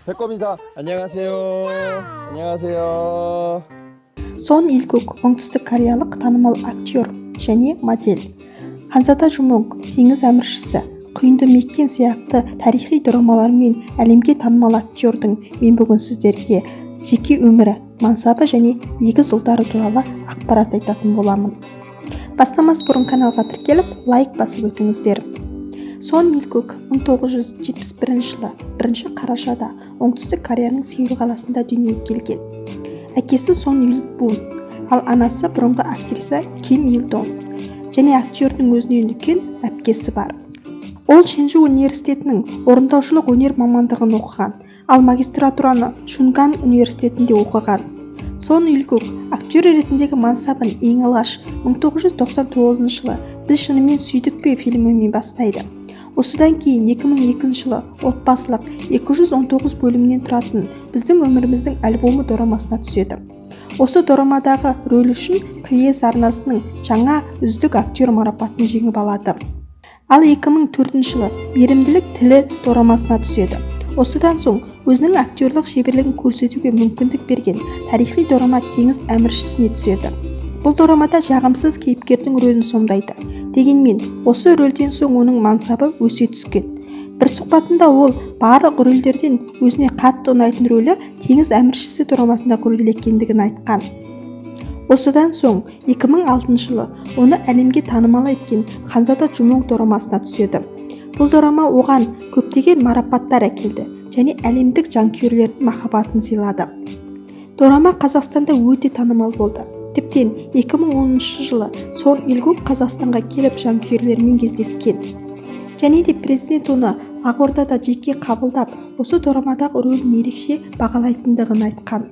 배꼽 인사. 안녕하세요. 안녕하세요. Сон Илгук оңтүстік кореялық танымал актер және модель. Ханзада Жумонг теңіз әміршісі, құйынды мекен сияқты тарихи драмалармен әлемге танымал актердің мен бүгін сіздерге жеке өмірі, мансабы және егіз ұлдары туралы ақпарат айтатын боламын. Бастамас бұрын каналға тіркеліп, лайк басып өтіңіздер. Сон Илгук 1971 жылы 1 қарашада оңтүстік Кореяның Сеул қаласында дүниеге келген. Әкесі Сон Ил-бун, ал анасы бұрынғы актриса Ким Ил-дон және актердің өзінен үлкен әпкесі бар. Ол Ченжу университетінің орындаушылық өнер мамандығын оқыған, ал магистратураны Шунган университетінде оқыған. Сон Илгук актер ретіндегі мансабын ең алғаш 1999 жылы «Біз шынымен сүйдік пе» фильмімен бастайды. Осыдан кейін 2002 жылы отбасылық 219 бөлімнен тұратын «Біздің өміріміздің альбомы» дорамасына түседі. Осы дорамадағы рөл үшін КБС арнасының жаңа үздік актер марапатын жеңіп алады. Ал 2004 жылы «Мейірімділік тілі» дорамасына түседі. Осыдан соң өзінің актерлік шеберлігін көрсетуге мүмкіндік берген тарихи дорама «Теңіз әміршісіне» түседі. Бұл дорамада жағымсыз кейіпкердің рөлін сомдайды. Дегенмен, осы рөлден соң оның мансабы өсе түскен. Бір сұхбатында ол барлық рөлдерден өзіне қатты ұнайтын рөлі «Теңіз әміршісі» дорамасында көрсетілгендігін айтқан. Осыдан соң 2006 жылы оны әлемге танымал еткен Ханзада Жумонг дорамасына түседі. Бұл дорама оған көптеген марапаттар әкелді және әлемдік жанкүйерлердің махаббатын сыйлады. Дорама Қазақстанда өте танымал болды. Тіптен 2010 жылы Сон Илгук Қазақстанға келіп жанкүйерлермен кездескен. Және де президент оны Ақордада жеке қабылдап, осы дорамадағы рөлін ерекше бағалайтындығын айтқан.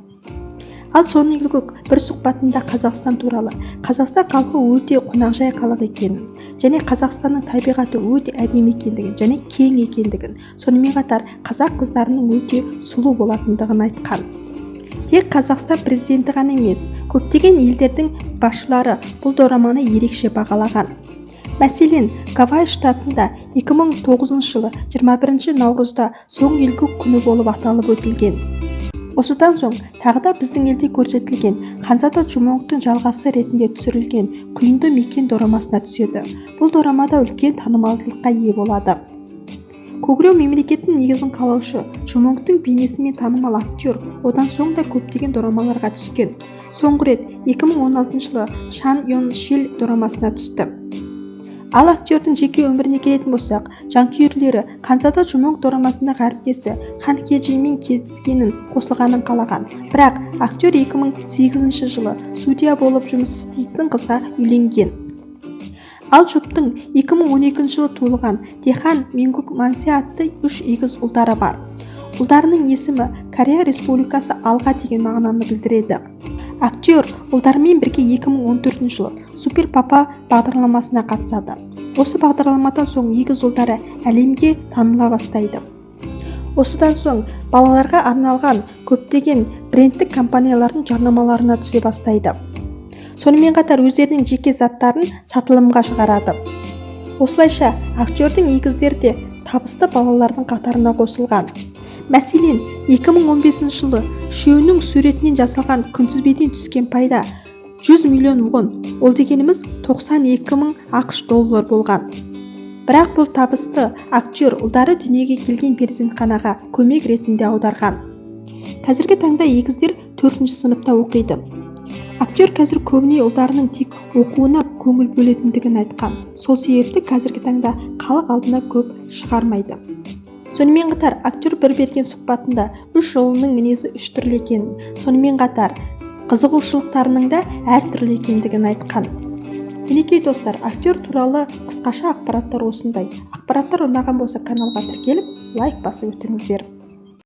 Ал Сон Илгук бір сұхбатында Қазақстан туралы, Қазақстан халқы өте қонақжай халық екенін, және Қазақстанның табиғаты өте әдемі екендігін және кең екендігін, сонымен қатар қазақ қыздарының өте сұлу болатындығын айтқан. Тек Қазақстан президенті ғана емес, көптеген елдердің басшылары бұл дораманы ерекше бағалаған. Мәселен, Гавай штатында 2009 жылы 21 наурызда Сон Илгук күні болып аталып өтілген. Осыдан соң тағы да біздің елде көрсетілген Ханзада Жумонгтың жалғасы ретінде түсірілген «Құйынды мекен» дорамасына түседі. Бұл дорамада үлкен танымалдылыққа ие болады. Көгреу мемлекеттің негізін қалаушы Жумонгтың бейнесімен танымал актер, одан соң да көптеген дорамаларға түскен. Соңғы рет 2016 жылы Шан Йон Шил дорамасына түсті. Ал актердің жеке өміріне келетін болсақ, жанкүйерлері Ханзада Жумонг дорамасындағы әріптесі Хан Кye-jiмен кездескенін, қосылғанын қалаған. Бірақ актер 2008 жылы судья болып жұмыс істейтін қызға үйленген. Ал жұптың 2012 жылы туылған Дехан Мингук Мансе атты 3 егіз ұлдары бар. Ұлдарының есімі Корея Республикасы алға деген мағынаны білдіреді. Актер ұлдарымен бірге 2014 жылы Супер Папа бағдарламасына қатысады. Осы бағдарламадан соң егіз ұлдары әлемге таныла бастайды. Осыдан соң балаларға арналған көптеген брендтік компаниялардың жарнамаларына түсе бастайды. Сонымен қатар өздерінің жеке заттарын сатылымға шығарады. Осылайша актердің егіздері де табысты балалардың қатарына қосылған. Мәселен, 2015 жылы үшеуінің суретінен жасалған күнтізбеден түскен пайда 100 миллион вон, ол дегеніміз 92 мың ақш доллар болған. Бірақ бұл табысты актер ұлдары дүниеге келген перзентханаға көмек ретінде аударған. Қазіргі таңда егіздер 4-ші сыныпта оқиды. Актер қазір көбіне ұлдарының тек оқуына көңіл бөлетіндігін айтқан. Сол себепті қазіргі таңда халық алдына көп шығармайды. Сонымен қатар актер бір берген сұхбатында 3 ұлының мінезі 3 түрлі екенін, сонымен қатар қызығушылықтарының да әр түрлі екендігін айтқан. Мінекей достар, актер туралы қысқаша ақпараттар осындай. Ақпараттар ұнаған болса каналға тіркеліп, лайк басып өтіңіздер.